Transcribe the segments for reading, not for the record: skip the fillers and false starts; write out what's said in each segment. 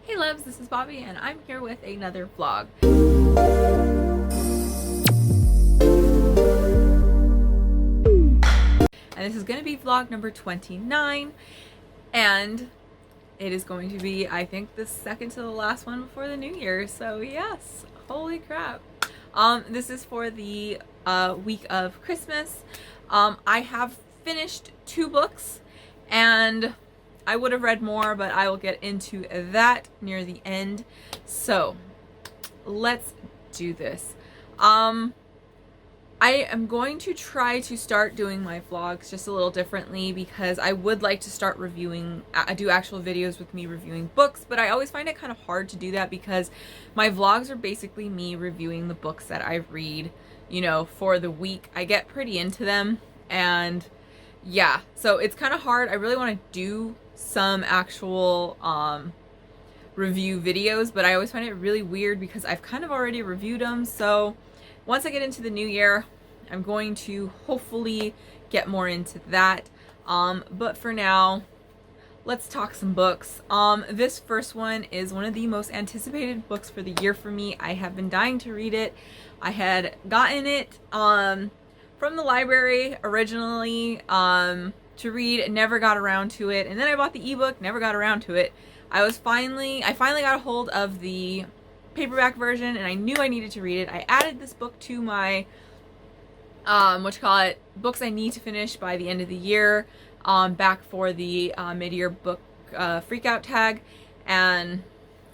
Hey loves, this is Bobby and I'm here with another vlog. And this is going to be vlog number 29 and it is going to be, I think, the second to the last one before the new year. So yes, holy crap. This is for the week of Christmas. I have finished 2 books and I would have read more, but I will get into that near the end. So let's do this. I am going to try to start doing my vlogs just a little differently because I would like to start reviewing, do actual videos with me reviewing books, but I always find it kind of hard to do that because my vlogs are basically me reviewing the books that I read, you know, for the week. I get pretty into them and yeah, so it's kind of hard. I really want to do some actual review videos, but I always find it really weird because I've kind of already reviewed them. So once I get into the new year, I'm going to hopefully get more into that. But for now, let's talk some books. This first one is one of the most anticipated books for the year for me. I have been dying to read it. I had gotten it from the library originally to read, never got around to it, and then I bought the ebook, never got around to it. I finally got a hold of the paperback version and I knew I needed to read it. I added this book to my books I need to finish by the end of the year, back for the mid-year book freakout tag, and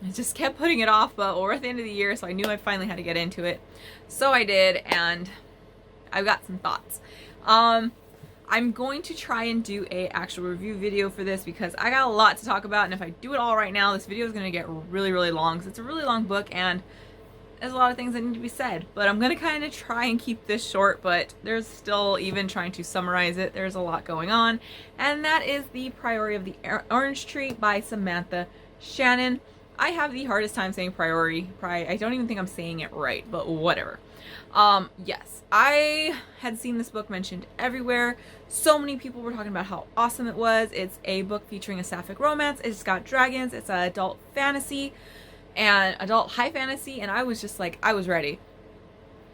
I just kept putting it off, but we're at the end of the year, so I knew I finally had to get into it. So I did, and I've got some thoughts. I'm going to try and do a actual review video for this because I got a lot to talk about, and if I do it all right now, this video is going to get really long because it's a really long book and there's a lot of things that need to be said. But I'm going to kind of try and keep this short, but there's still, even trying to summarize it, there's a lot going on. And that is the Priory of the Orange Tree by Samantha Shannon. I have the hardest time saying Priory. I don't even think I'm saying it right, but whatever. Yes, I had seen this book mentioned everywhere. So many people were talking about how awesome it was. It's a book featuring a sapphic romance. It's got dragons. It's an adult fantasy and adult high fantasy. And I was just like, I was ready.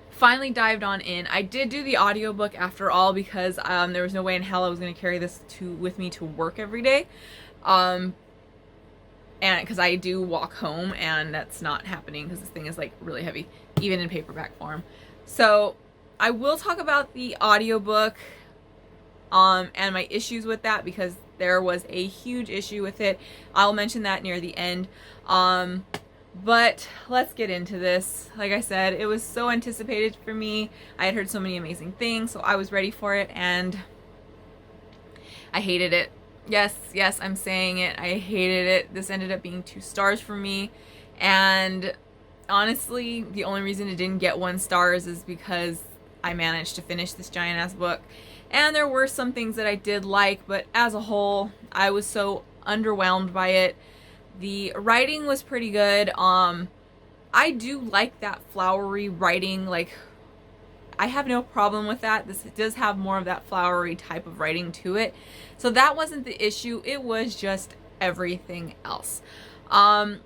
Finally dived on in. I did do the audiobook after all because there was no way in hell I was going to carry this with me to work every day. And because I do walk home and that's not happening because this thing is like really heavy, even in paperback form. So I will talk about the audiobook and my issues with that because there was a huge issue with it. I'll mention that near the end. But let's get into this. Like I said, it was so anticipated for me. I had heard so many amazing things, so I was ready for it and I hated it. Yes, I'm saying it. I hated it. This ended up being 2 stars for me. And honestly, the only reason it didn't get 1 star is because I managed to finish this giant ass book. And there were some things that I did like, but as a whole, I was so underwhelmed by it. The writing was pretty good. I do like that flowery writing. Like, I have no problem with that. This does have more of that flowery type of writing to it. So that wasn't the issue. It was just everything else.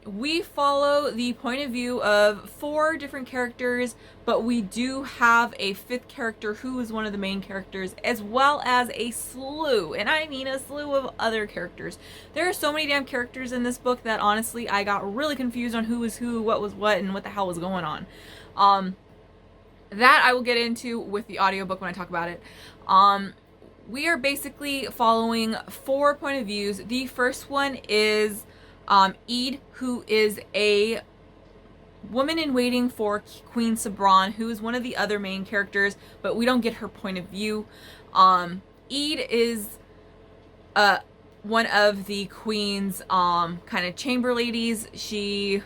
We follow the point of view of 4 different characters, but we do have a 5th character who is one of the main characters, as well as a slew, and I mean a slew of other characters. There are so many damn characters in this book that honestly I got really confused on who was who, what was what, and what the hell was going on. That I will get into with the audiobook when I talk about it. We are basically following 4 point of views. The first one is Ede, who is a woman in waiting for Queen Sabran, who is one of the other main characters, but we don't get her point of view. Ede is one of the Queen's kind of chamber ladies. She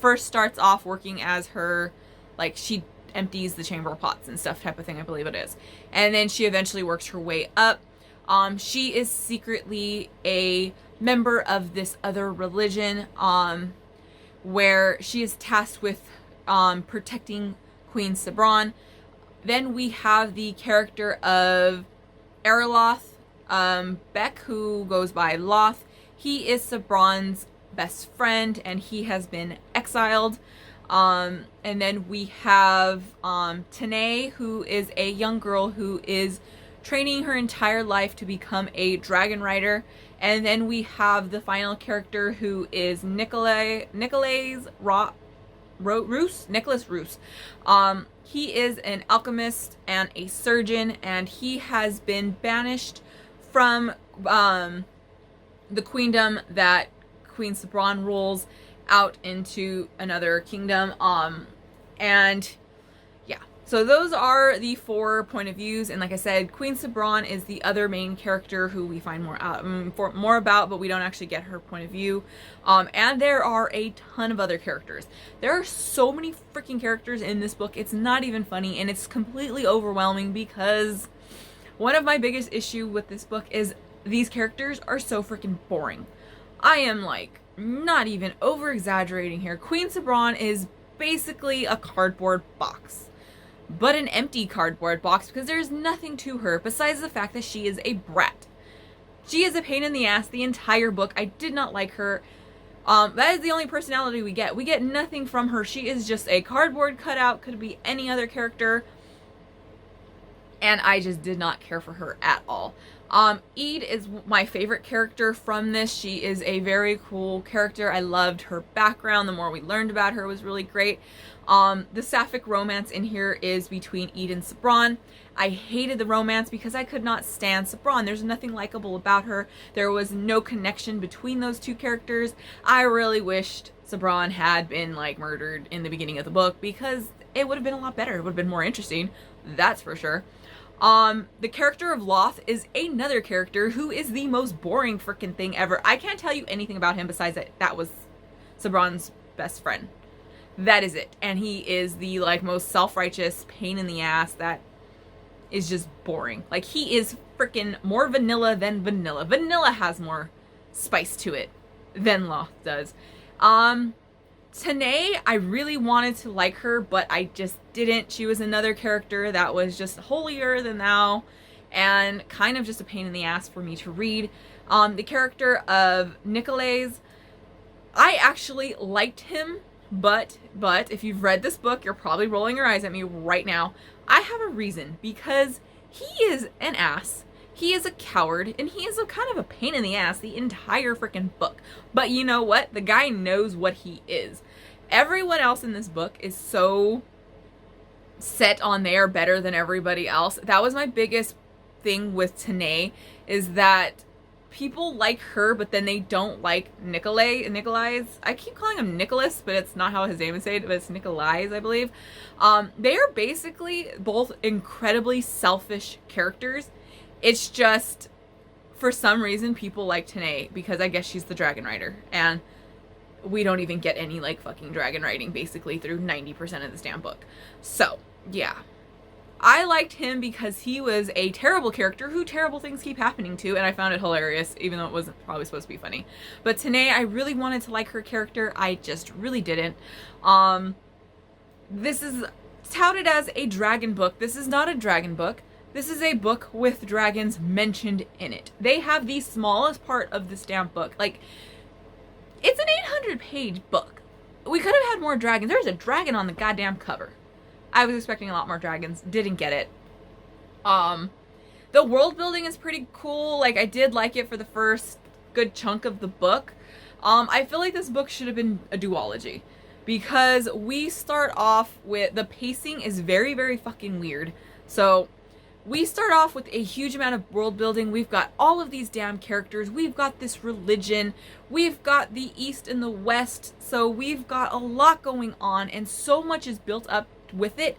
first starts off working as her, like, she empties the chamber pots and stuff type of thing, I believe it is. And then she eventually works her way up. She is secretly a member of this other religion, where she is tasked with protecting Queen Sabran. Then we have the character of Erloth Beck, who goes by Loth. He is Sabran's best friend, and he has been exiled. And then we have Tanae, who is a young girl who is training her entire life to become a dragon rider. And then we have the final character, who is Nicholas Roos. He is an alchemist and a surgeon, and he has been banished from the queendom that Queen Sabran rules out into another kingdom. And yeah, so those are the 4 point of views. And like I said, Queen Sabran is the other main character who we find more about, but we don't actually get her point of view. And there are a ton of other characters. There are so many freaking characters in this book. It's not even funny, and it's completely overwhelming, because one of my biggest issue with this book is these characters are so freaking boring. I am like not even over exaggerating here. Queen Sabran is basically a cardboard box, but an empty cardboard box, because there's nothing to her besides the fact that she is a brat. She is a pain in the ass the entire book. I did not like her. That is the only personality we get. We get nothing from her. She is just a cardboard cutout. Could be any other character. And I just did not care for her at all. Ede is my favorite character from this. She is a very cool character. I loved her background. The more we learned about her was really great. The sapphic romance in here is between Ede and Sabran. I hated the romance because I could not stand Sabran. There's nothing likable about her. There was no connection between those two characters. I really wished Sabran had been like murdered in the beginning of the book, because it would have been a lot better. It would have been more interesting. That's for sure. The character of Loth is another character who is the most boring freaking thing ever. I can't tell you anything about him besides that was Sabran's best friend. That is it. And he is the like most self-righteous pain in the ass that is just boring. Like, he is freaking more vanilla than vanilla. Vanilla has more spice to it than Loth does. Tanae, I really wanted to like her, but I just didn't. She was another character that was just holier than thou and kind of just a pain in the ass for me to read. The character of Nicholas, I actually liked him, but if you've read this book, you're probably rolling your eyes at me right now. I have a reason, because he is an ass. He is a coward, and he is a kind of a pain in the ass the entire freaking book. But you know what? The guy knows what he is. Everyone else in this book is so set on they are better than everybody else. That was my biggest thing with Tanae, is that people like her, but then they don't like Nikolai. I keep calling him Nicholas, but it's not how his name is said, but it's Nikolai, I believe. They are basically both incredibly selfish characters. It's just, for some reason, people like Tanae, because I guess she's the dragon rider, and we don't even get any, like, fucking dragon riding, basically, through 90% of this damn book. So, yeah. I liked him because he was a terrible character who terrible things keep happening to, and I found it hilarious, even though it wasn't probably supposed to be funny. But Tanae, I really wanted to like her character. I just really didn't. This is touted as a dragon book. This is not a dragon book. This is a book with dragons mentioned in it. They have the smallest part of this damn book. Like, it's an 800-page book. We could have had more dragons. There's a dragon on the goddamn cover. I was expecting a lot more dragons. Didn't get it. The world building is pretty cool. Like, I did like it for the first good chunk of the book. I feel like this book should have been a duology, because we start off with, the pacing is very, very fucking weird. So we start off with a huge amount of world building. We've got all of these damn characters. We've got this religion. We've got the East and the West. So we've got a lot going on, and so much is built up with it.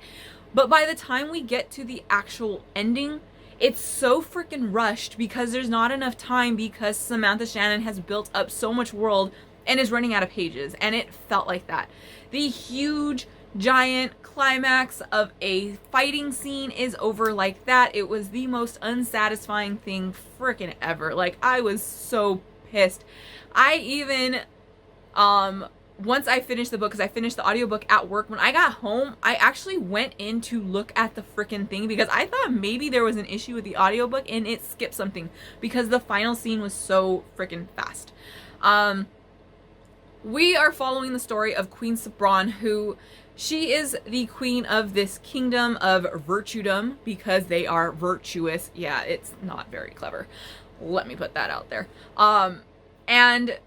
But by the time we get to the actual ending, it's so freaking rushed, because there's not enough time, because Samantha Shannon has built up so much world and is running out of pages. And it felt like that. The huge giant climax of a fighting scene is over like that. It was the most unsatisfying thing freaking ever. Like, I was so pissed. I even once I finished the book, because I finished the audiobook at work, when I got home, I actually went in to look at the freaking thing, because I thought maybe there was an issue with the audiobook and it skipped something, because the final scene was so freaking fast. we are following the story of Queen Sabran, who she is the queen of this kingdom of virtudom because they are virtuous. Yeah, it's not very clever. Let me put that out there. And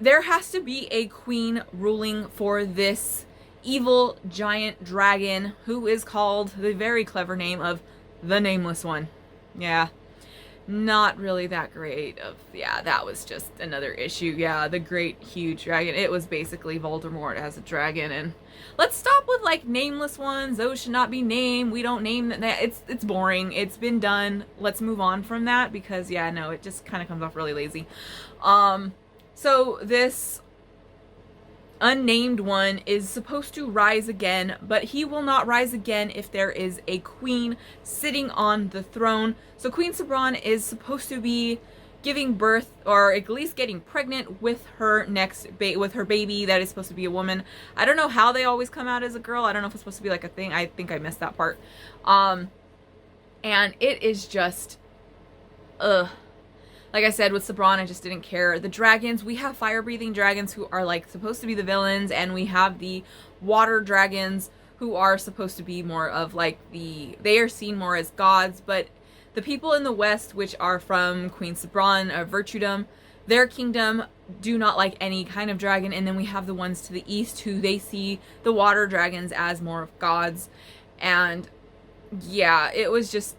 there has to be a queen ruling for this evil giant dragon who is called the very clever name of the Nameless One. Yeah. Not really that great that was just another issue. Yeah, the great huge dragon. It was basically Voldemort as a dragon, and let's stop with like nameless ones. Those should not be named. We don't name that. It's boring. It's been done. Let's move on from that because yeah, no, it just kind of comes off really lazy. So this unnamed one is supposed to rise again, but he will not rise again if there is a queen sitting on the throne. So Queen Sabran is supposed to be giving birth, or at least getting pregnant with her with her baby that is supposed to be a woman. I don't know how they always come out as a girl. I don't know if it's supposed to be like a thing. I think I missed that part. And it is just, like I said, with Sabran, I just didn't care. The dragons, we have fire-breathing dragons who are, like, supposed to be the villains, and we have the water dragons who are supposed to be more of, like, they are seen more as gods, but the people in the West, which are from Queen Sabran of Virtudom, their kingdom do not like any kind of dragon, and then we have the ones to the East who they see the water dragons as more of gods, and, yeah, it was just,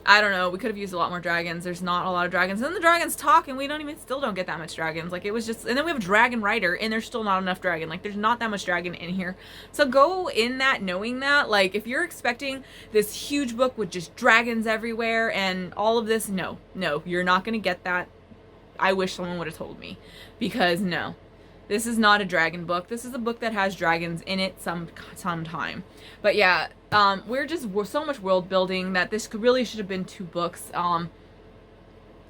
I don't know. We could have used a lot more dragons. There's not a lot of dragons. And then the dragons talk, and we still don't get that much dragons. Like, it was just, and then we have a dragon rider, and there's still not enough dragon. Like, there's not that much dragon in here. So go in that knowing that, like, if you're expecting this huge book with just dragons everywhere and all of this, no, you're not going to get that. I wish someone would have told me, because no, this is not a dragon book. This is a book that has dragons in it sometime. But yeah, we're so much world building that this really should have been 2 books, and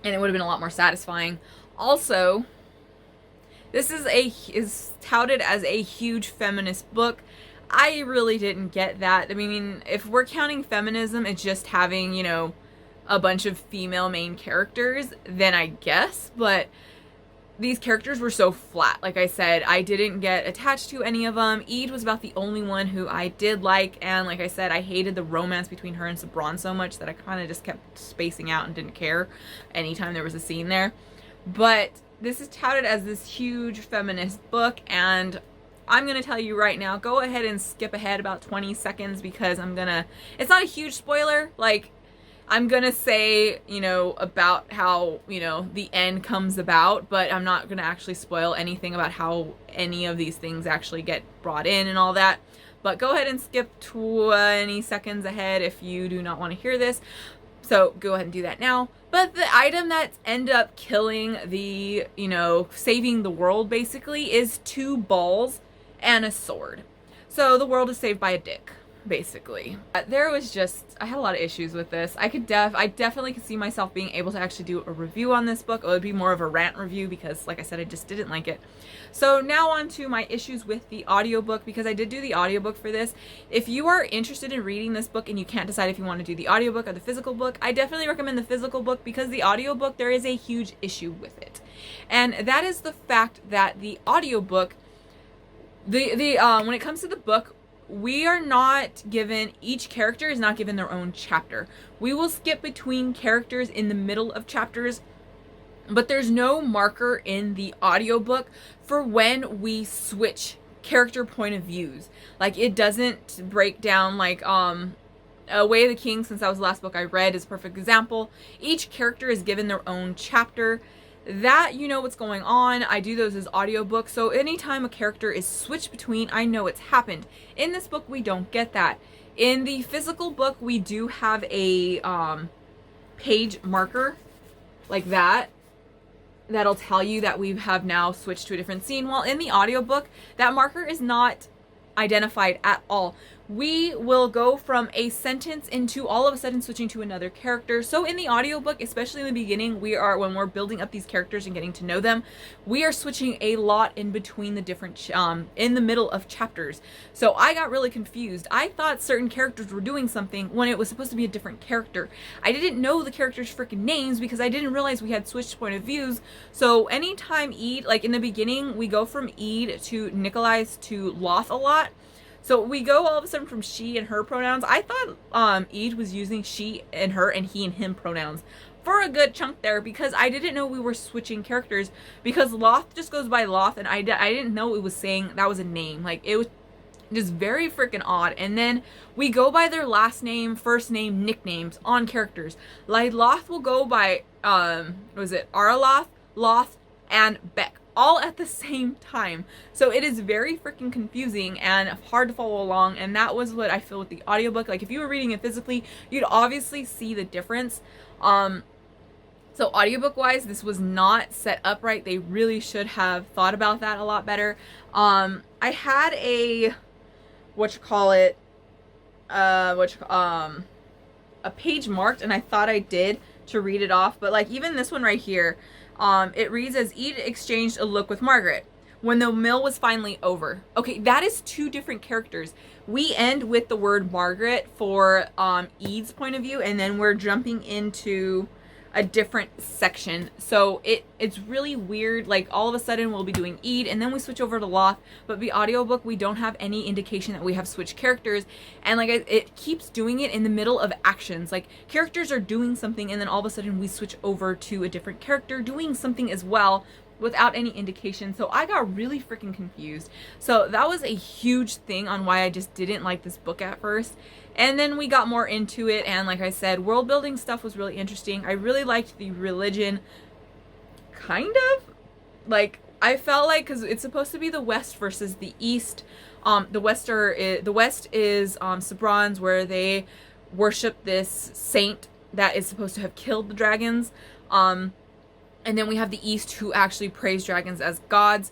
it would have been a lot more satisfying. Also, this is touted as a huge feminist book. I really didn't get that. I mean, if we're counting feminism as just having, you know, a bunch of female main characters, then I guess, but these characters were so flat. Like I said, I didn't get attached to any of them. Ede was about the only one who I did like, and like I said, I hated the romance between her and Sabran so much that I kind of just kept spacing out and didn't care anytime there was a scene there. But this is touted as this huge feminist book, and I'm gonna tell you right now, go ahead and skip ahead about 20 seconds because it's not a huge spoiler. Like, I'm gonna say, you know, about how, you know, the end comes about, but I'm not gonna actually spoil anything about how any of these things actually get brought in and all that. But go ahead and skip 20 seconds ahead if you do not want to hear this. So go ahead and do that now. But the item that end up killing the, you know, saving the world basically is 2 balls and a sword. So the world is saved by a dick, basically. There was just, I had a lot of issues with this. I definitely could see myself being able to actually do a review on this book. It would be more of a rant review because, like I said, I just didn't like it. So now on to my issues with the audiobook, because I did do the audiobook for this. If you are interested in reading this book and you can't decide if you want to do the audiobook or the physical book, I definitely recommend the physical book because the audiobook, there is a huge issue with it. And that is the fact that the audiobook, when it comes to the book, we are not given, each character is not given their own chapter. We will skip between characters in the middle of chapters, but there's no marker in the audiobook for when we switch character point of views. Like, it doesn't break down like Way of the King, since that was the last book I read, is a perfect example. Each character is given their own chapter. That, you know what's going on. I do those as audiobooks, so anytime a character is switched between, I know it's happened. In this book, we don't get that. In the physical book, we do have a page marker like that that'll tell you that we have now switched to a different scene, while in the audiobook, that marker is not identified at all. we will go from a sentence into all of a sudden switching to another character. So in the audiobook, especially in the beginning, when we're building up these characters and getting to know them, we are switching a lot in between the different in the middle of chapters. So I got really confused. I thought certain characters were doing something when it was supposed to be a different character. I didn't know the characters' freaking names because I didn't realize we had switched point of views. So anytime Ede, like in the beginning, we go from Ede to Nikolai's to Loth a lot. So we go all of a sudden from she and her pronouns. I thought Ede was using she and her and he and him pronouns for a good chunk there because I didn't know we were switching characters because Loth just goes by Loth and I didn't know it was saying that was a name. Like it was just very freaking odd. And then we go by their last name, first name, nicknames on characters. Like Loth will go by was it Araloth, Loth, and Beck, all at the same time. So it is very freaking confusing and hard to follow along, and that was what I feel with the audiobook. Like if you were reading it physically, you'd obviously see the difference. So audiobook wise, this was not set up right. They really should have thought about that a lot better. I had a a page marked and I thought I did to read it off, but like even this one right here, it reads as Ede exchanged a look with Margaret when the meal was finally over. Okay, that is two different characters. We end with the word Margaret for Ede's point of view, and then we're jumping into a different section. So it's really weird. Like all of a sudden we'll be doing Ede and then we switch over to Loth, but the audiobook we don't have any indication that we have switched characters, and like it keeps doing it in the middle of actions. Like characters are doing something and then all of a sudden we switch over to a different character doing something as well without any indication. So I got really freaking confused. So that was a huge thing on why I just didn't like this book at first. And then we got more into it, and like I said, world building stuff was really interesting. I really liked the religion, kind of. Like, I felt like, because it's supposed to be the West versus the East. The West is Sabrons, where they worship this saint that is supposed to have killed the dragons. And then we have the East, who actually praise dragons as gods.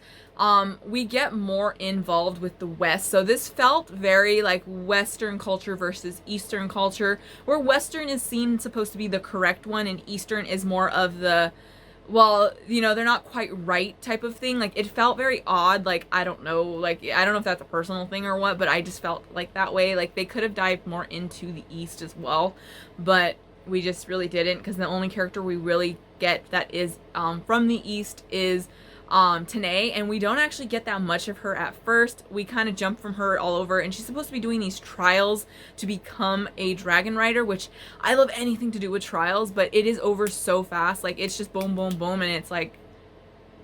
We get more involved with the West. So this felt very like Western culture versus Eastern culture, where Western is seen supposed to be the correct one and Eastern is more of the, well, you know, they're not quite right type of thing. Like it felt very odd. Like, I don't know if that's a personal thing or what, but I just felt like that way. Like they could have dived more into the East as well, but we just really didn't, because the only character we really get that is from the East is Tanae, and we don't actually get that much of her at first. We kind of jump from her all over, and she's supposed to be doing these trials to become a dragon rider, which I love anything to do with trials, but it is over so fast. Like it's just boom boom boom, and it's like,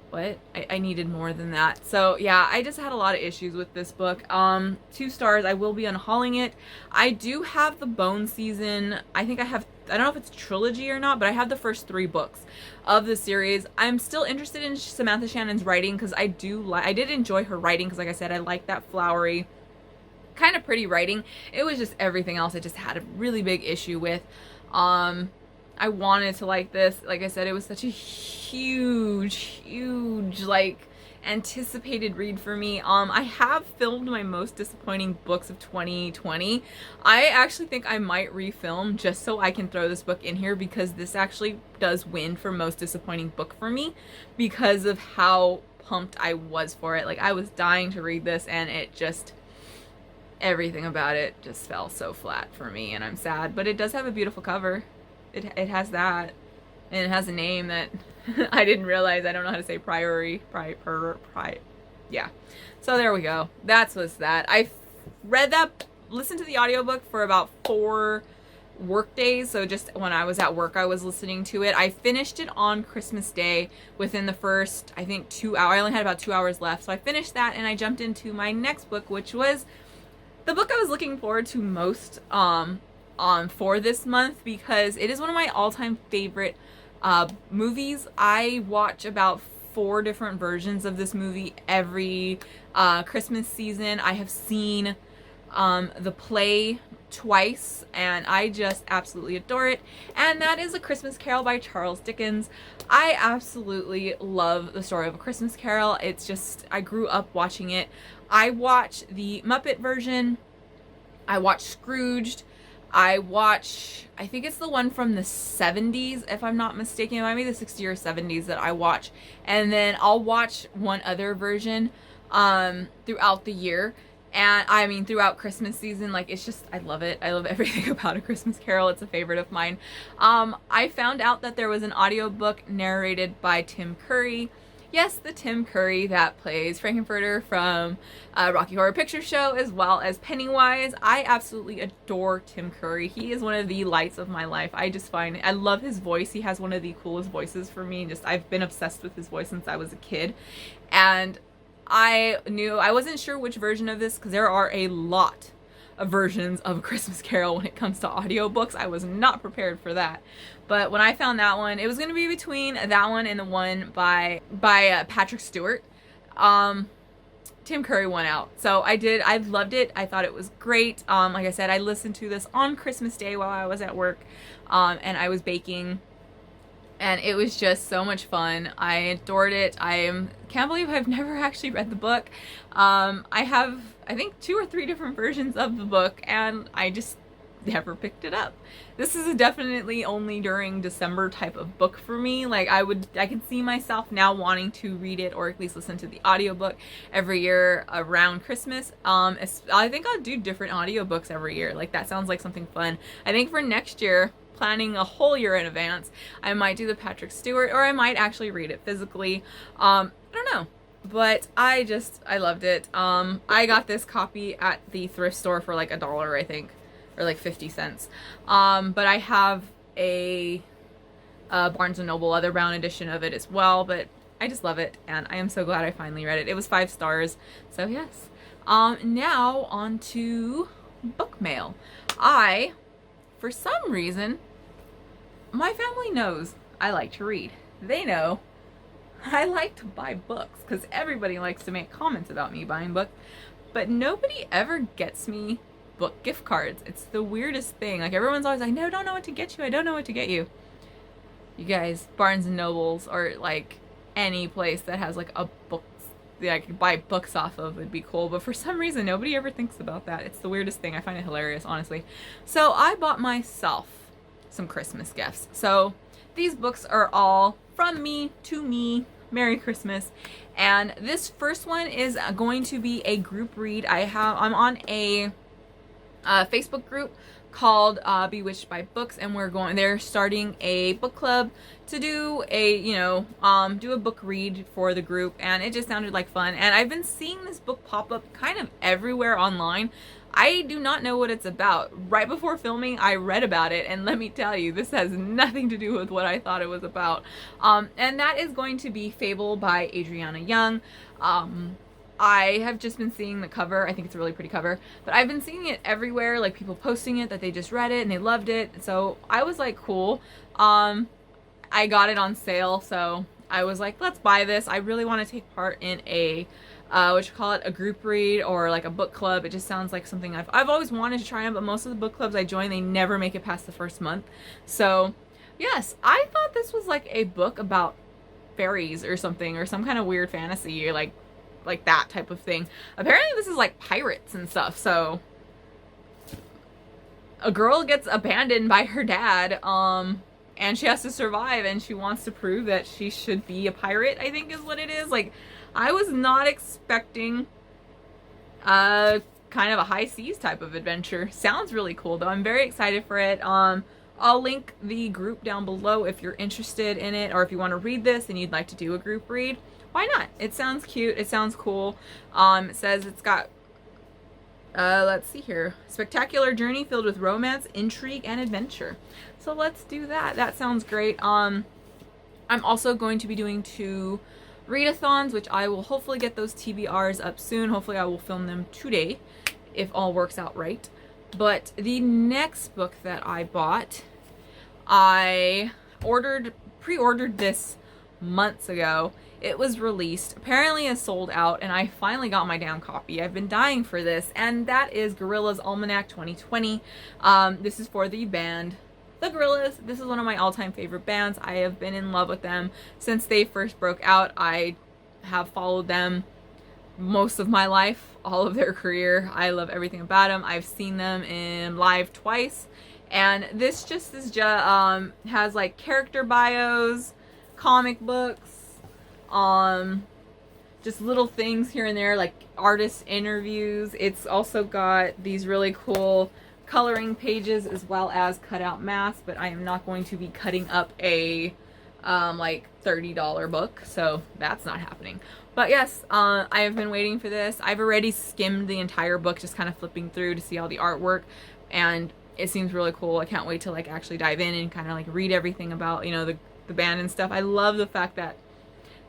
what? I needed more than that. So yeah, I just had a lot of issues with this book. 2 stars. I will be unhauling it. I do have the Bone season. I think I don't know if it's trilogy or not, but I have the first 3 books of the series. I'm still interested in Samantha Shannon's writing, because I did enjoy her writing, because like I said, I like that flowery, kind of pretty writing. It was just everything else I just had a really big issue with. I wanted to like this. Like I said, it was such a huge like anticipated read for me. I have filmed my most disappointing books of 2020. I actually think I might refilm just so I can throw this book in here, because this actually does win for most disappointing book for me because of how pumped I was for it. Like I was dying to read this, and it just, everything about it just fell so flat for me, and I'm sad. But it does have a beautiful cover. It has that, and it has a name that I didn't realize. I don't know how to say Priory. Yeah. So there we go. That's what's that. I listened to the audiobook for about 4 work days. So just when I was at work, I was listening to it. I finished it on Christmas Day within the first, I think, 2 hours. I only had about 2 hours left. So I finished that, and I jumped into my next book, which was the book I was looking forward to most, for this month, because it is one of my all-time favorite movies. I watch about 4 different versions of this movie every Christmas season. I have seen the play twice, and I just absolutely adore it, and that is A Christmas Carol by Charles Dickens. I absolutely love the story of A Christmas Carol. It's just, I grew up watching it. I watched the Muppet version I watch Scrooged. I think it's the one from the 70s, if I'm not mistaken. It might be the 60s or 70s that I watch. And then I'll watch one other version throughout the year. And I mean, throughout Christmas season, like, it's just, I love it. I love everything about A Christmas Carol. It's a favorite of mine. I found out that there was an audiobook narrated by Tim Curry. Yes, the Tim Curry that plays Frankenfurter from Rocky Horror Picture Show, as well as Pennywise. I absolutely adore Tim Curry. He is one of the lights of my life. I love his voice. He has one of the coolest voices for me. I've been obsessed with his voice since I was a kid. And I wasn't sure which version of this, because there are a lot of versions of A Christmas Carol when it comes to audiobooks. I was not prepared for that. But when I found that one, it was going to be between that one and the one by Patrick Stewart. Tim Curry won out. So I loved it. I thought it was great. Like I said, I listened to this on Christmas Day while I was at work, and I was baking. And it was just so much fun. I adored it. Can't believe I've never actually read the book. I have, I think, 2 or 3 different versions of the book, and I just never picked it up. This is a definitely only during December type of book for me. Like, I can see myself now wanting to read it, or at least listen to the audiobook every year around Christmas. I think I'll do different audiobooks every year. Like, that sounds like something fun. I think for next year, planning a whole year in advance, I might do the Patrick Stewart, or I might actually read it physically. I don't know. But I loved it. I got this copy at the thrift store for like $1, I think, or like 50 cents. But I have a Barnes & Noble leather bound edition of it as well, but I just love it, and I am so glad I finally read it. It was 5 stars, so yes. Now on to Bookmail. For some reason, my family knows I like to read. They know I like to buy books, because everybody likes to make comments about me buying books, but nobody ever gets me book gift cards. It's the weirdest thing. Like, everyone's always like, no, I don't know what to get you. I don't know what to get you. You guys, Barnes and Nobles, or like any place that has like a book that I could buy books off of would be cool, but for some reason nobody ever thinks about that. It's the weirdest thing. I find it hilarious, honestly. So I bought myself some Christmas gifts. So these books are all from me to me. Merry Christmas. And this first one is going to be a group read. I'm on a Facebook group called Bewitched by Books, and they're starting a book club to do a book read for the group, and it just sounded like fun. And I've been seeing this book pop up kind of everywhere online. I do not know what it's about. Right before filming, I read about it, and let me tell you, this has nothing to do with what I thought it was about. And that is going to be Fable by Adriana Young. I have just been seeing the cover. I think it's a really pretty cover, but I've been seeing it everywhere, like people posting it that they just read it and they loved it. So I was like, cool. I got it on sale, so I was like, let's buy this. I really want to take part in a a group read, or like a book club. It just sounds like something I've always wanted to try on, but most of the book clubs I join, they never make it past the first month. So yes, I thought this was like a book about fairies or something, or some kind of weird fantasy, or like that type of thing. Apparently this is like pirates and stuff. So a girl gets abandoned by her dad, and she has to survive, and she wants to prove that she should be a pirate, I think is what it is. Like, I was not expecting kind of a high seas type of adventure. Sounds really cool though. I'm very excited for it. I'll link the group down below if you're interested in it, or if you want to read this and you'd like to do a group read. Why not? It sounds cute. It sounds cool. It says it's got, let's see here, spectacular journey filled with romance, intrigue, and adventure. So let's do that. That sounds great. I'm also going to be doing 2 readathons, which I will hopefully get those TBRs up soon. Hopefully I will film them today, if all works out right. But the next book that I bought, I pre-ordered this months ago. It was released, apparently it's sold out, and I finally got my damn copy. I've been dying for this, and that is Gorillaz Almanac 2020. This is for the band The Gorillaz. This is one of my all-time favorite bands. I have been in love with them since they first broke out. I have followed them most of my life, all of their career. I love everything about them. I've seen them in live twice, and this just is has like character bios, comic books, just little things here and there, like artist interviews. It's also got these really cool coloring pages as well as cutout masks, but I am not going to be cutting up a like $30 book, so that's not happening. But yes, I have been waiting for this. I've already skimmed the entire book, just kind of flipping through to see all the artwork, and it seems really cool. I can't wait to like actually dive in and kind of like read everything about, you know, the band and stuff. I love the fact that,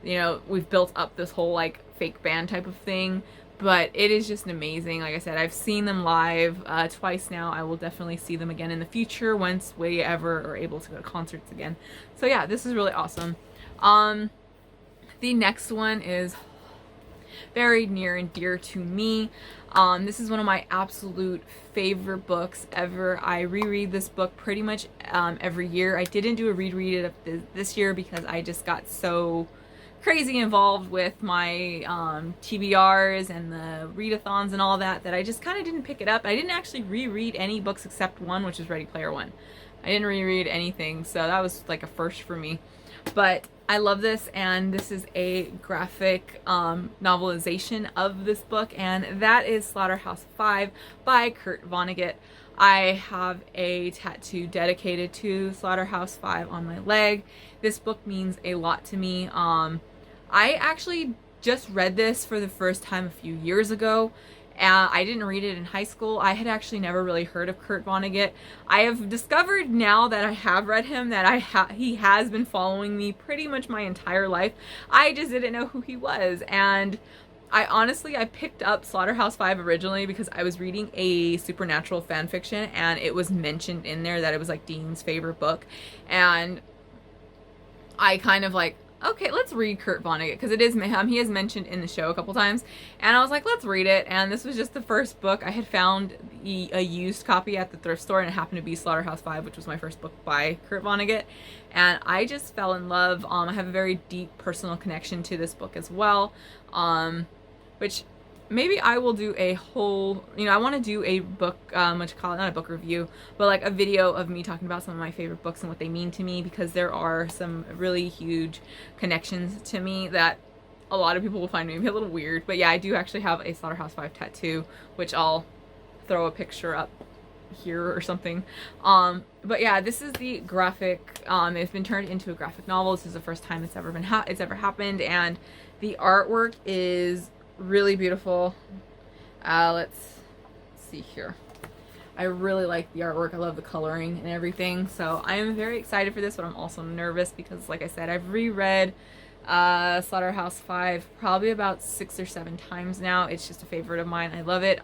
you know, we've built up this whole like fake band type of thing, but it is just amazing. Like I said, I've seen them live twice now. I will definitely see them again in the future once we ever are able to go to concerts again. So yeah, this is really awesome. The next one is very near and dear to me. This is one of my absolute favorite books ever. I reread this book pretty much every year. I didn't do a reread of this year because I just got so crazy involved with my TBRs and the readathons and all that I just kind of didn't pick it up. I didn't actually reread any books except one, which is Ready Player One. I didn't reread anything, so that was like a first for me. But I love this, and this is a graphic novelization of this book, and that is Slaughterhouse Five by Kurt Vonnegut. I have a tattoo dedicated to Slaughterhouse Five on my leg. This book means a lot to me. I actually just read this for the first time a few years ago. I didn't read it in high school. I had actually never really heard of Kurt Vonnegut. I have discovered now that I have read him that he has been following me pretty much my entire life. I just didn't know who he was, and I picked up Slaughterhouse Five originally because I was reading a supernatural fan fiction, and it was mentioned in there that it was like Dean's favorite book, and I kind of like, okay, let's read Kurt Vonnegut, because it is he is mentioned in the show a couple times, and I was like, let's read it. And this was just the first book. I had found a used copy at the thrift store, and it happened to be Slaughterhouse Five, which was my first book by Kurt Vonnegut, and I just fell in love. I have a very deep personal connection to this book as well, which maybe I will do a whole, you know, I want to do a book, what you call it, not a book review, but like a video of me talking about some of my favorite books and what they mean to me, because there are some really huge connections to me that a lot of people will find maybe a little weird. But yeah, I do actually have a Slaughterhouse Five tattoo, which I'll throw a picture up here or something. But yeah, this is the graphic, it's been turned into a graphic novel. This is the first time it's ever happened, and the artwork is really beautiful. Let's see here. I really like the artwork. I love the coloring and everything. So I am very excited for this, but I'm also nervous because, like I said, I've reread Slaughterhouse Five probably about 6 or 7 times now. It's just a favorite of mine. I love it.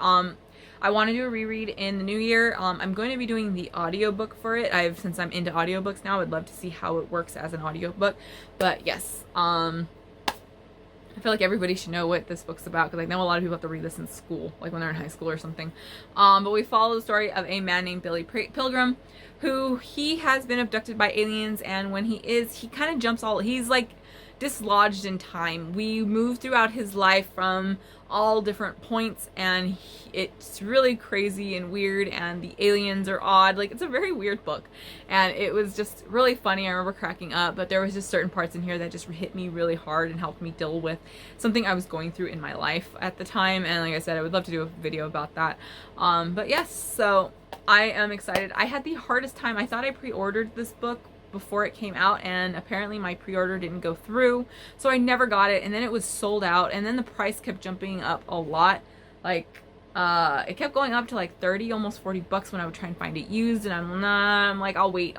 I want to do a reread in the new year. I'm going to be doing the audiobook for it. Since I'm into audiobooks now, I'd love to see how it works as an audiobook. But yes, I feel like everybody should know what this book's about, because I know a lot of people have to read this in school, like when they're in high school or something. But we follow the story of a man named Billy Pilgrim, who he has been abducted by aliens, and when he kind of jumps he's like dislodged in time. We move throughout his life from all different points, and it's really crazy and weird, and the aliens are odd. Like, it's a very weird book, and it was just really funny. I remember cracking up, but there was just certain parts in here that just hit me really hard and helped me deal with something I was going through in my life at the time. And like I said, I would love to do a video about that. But yes, so I am excited. I had the hardest time. I thought I pre-ordered this book before it came out, and apparently my pre-order didn't go through, so I never got it, and then it was sold out, and then the price kept jumping up a lot. Like, it kept going up to like 30, almost 40 bucks when I would try and find it used, and I'm like, I'll wait.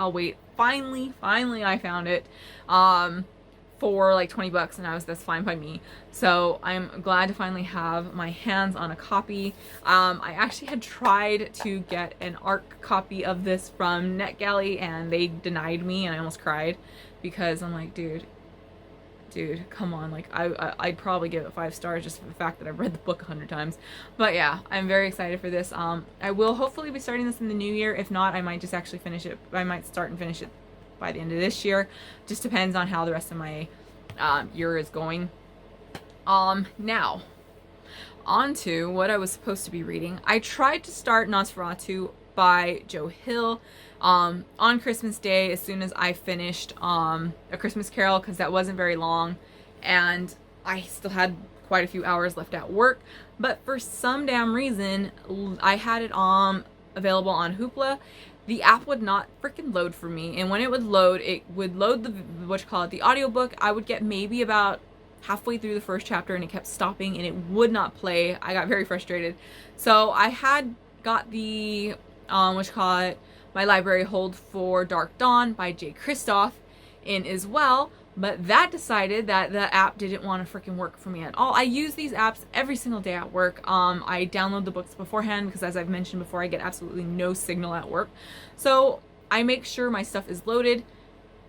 Finally I found it for like 20 bucks, and that's fine by me. So I'm glad to finally have my hands on a copy. I actually had tried to get an ARC copy of this from NetGalley, and they denied me, and I almost cried, because I'm like, dude, come on. Like, I'd probably give it 5 stars just for the fact that I've read the book 100 times. But yeah, I'm very excited for this. I will hopefully be starting this in the new year. If not, I might just actually finish it. I might start and finish it by the end of this year. Just depends on how the rest of my year is going. Now, on to what I was supposed to be reading. I tried to start Nosferatu by Joe Hill on Christmas Day as soon as I finished A Christmas Carol, because that wasn't very long and I still had quite a few hours left at work. But for some damn reason, I had it available on Hoopla. The app would not freaking load for me, and when it would load the audiobook. I would get maybe about halfway through the first chapter and it kept stopping and it would not play. I got very frustrated. So I had got the my library hold for Dark Dawn by J. Kristoff in as well, but that decided that the app didn't want to freaking work for me at all. I use these apps every single day at work. I download the books beforehand because, as I've mentioned before, I get absolutely no signal at work. So I make sure my stuff is loaded.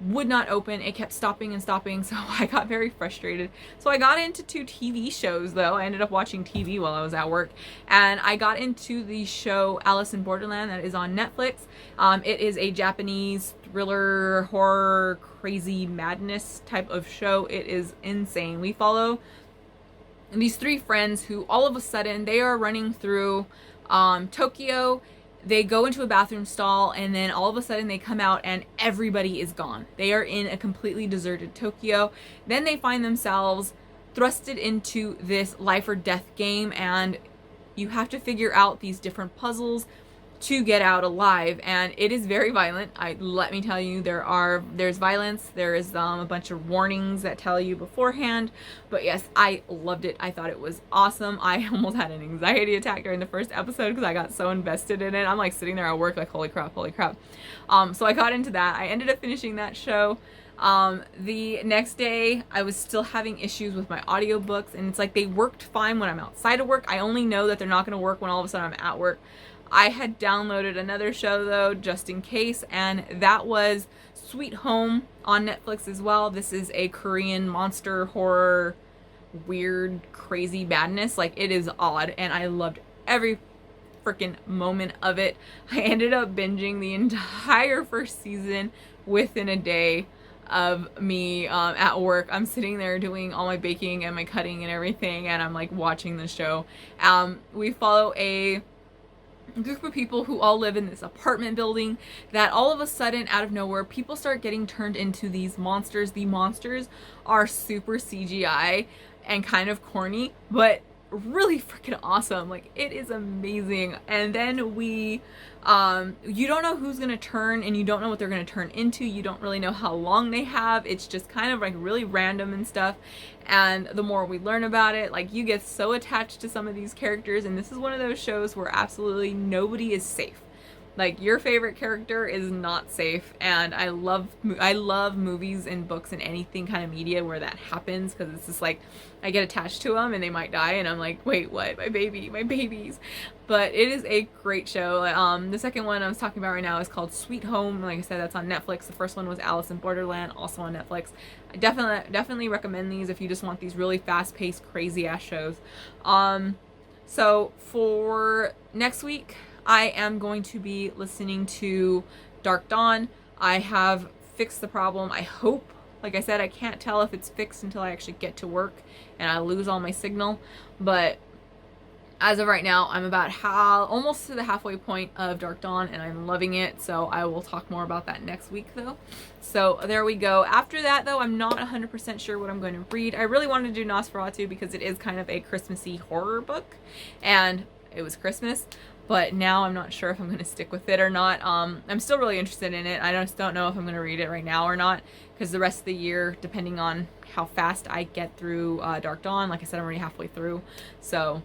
Would not open. It kept stopping and stopping, so I got very frustrated. So I got into 2 TV shows, though. I ended up watching TV while I was at work, and I got into the show Alice in Borderland that is on Netflix. It is a Japanese thriller, horror, crazy madness type of show. It is insane. We follow these 3 friends who all of a sudden they are running through Tokyo. They go into a bathroom stall and then all of a sudden they come out and everybody is gone. They are in a completely deserted Tokyo. Then they find themselves thrusted into this life or death game, and you have to figure out these different puzzles to get out alive. And it is very violent. Let me tell you, there's violence. There is a bunch of warnings that tell you beforehand. But yes, I loved it. I thought it was awesome. I almost had an anxiety attack during the first episode because I got so invested in it. I'm like sitting there at work like, holy crap, holy crap. So I got into that. I ended up finishing that show. The next day I was still having issues with my audiobooks, and it's like they worked fine when I'm outside of work. I only know that they're not going to work when all of a sudden I'm at work. I had downloaded another show though, just in case, and that was Sweet Home on Netflix as well. This is a Korean monster horror, weird, crazy madness. Like, it is odd, and I loved every freaking moment of it. I ended up binging the entire first season within a day of me at work. I'm sitting there doing all my baking and my cutting and everything, and I'm like watching the show. We follow a group of people who all live in this apartment building that all of a sudden, out of nowhere, people start getting turned into these monsters. The monsters are super CGI and kind of corny, but really freaking awesome. Like, it is amazing. And then you don't know who's gonna turn, and you don't know what they're gonna turn into. You don't really know how long they have. It's just kind of like really random and stuff. And the more we learn about it, like, you get so attached to some of these characters, and this is one of those shows where absolutely nobody is safe. Like, your favorite character is not safe, and I love movies and books and anything kind of media where that happens, because it's just like, I get attached to them and they might die, and I'm like, wait, what? My babies. But it is a great show. The second one I was talking about right now is called Sweet Home. Like I said, that's on Netflix. The first one was Alice in Borderland, also on Netflix. I definitely recommend these if you just want these really fast-paced, crazy-ass shows. So for next week, I am going to be listening to Dark Dawn. I have fixed the problem, I hope. Like I said, I can't tell if it's fixed until I actually get to work and I lose all my signal. But as of right now, I'm about almost to the halfway point of Dark Dawn, and I'm loving it. So I will talk more about that next week, though. So there we go. After that, though, I'm not 100% sure what I'm going to read. I really wanted to do Nosferatu because it is kind of a Christmassy horror book, and it was Christmas. But now I'm not sure if I'm going to stick with it or not. I'm still really interested in it. I just don't know if I'm going to read it right now or not, because the rest of the year, depending on how fast I get through Dark Dawn, like I said, I'm already halfway through. So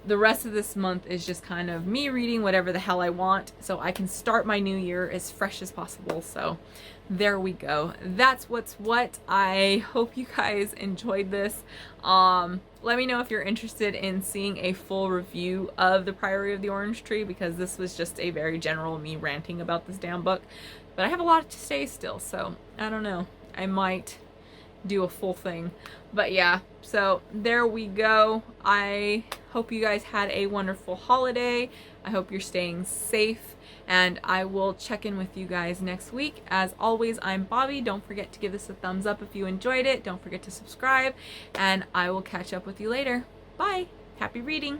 the rest of this month is just kind of me reading whatever the hell I want, so I can start my new year as fresh as possible. So there we go. That's what's what. I hope you guys enjoyed this. Let me know if you're interested in seeing a full review of The Priory of the Orange Tree, because this was just a very general me ranting about this damn book. But I have a lot to say still, so I don't know. I might do a full thing. But yeah, so there we go. I hope you guys had a wonderful holiday. I hope you're staying safe, and I will check in with you guys next week. As always, I'm Bobby. Don't forget to give this a thumbs up if you enjoyed it. Don't forget to subscribe, and I will catch up with you later. Bye. Happy reading!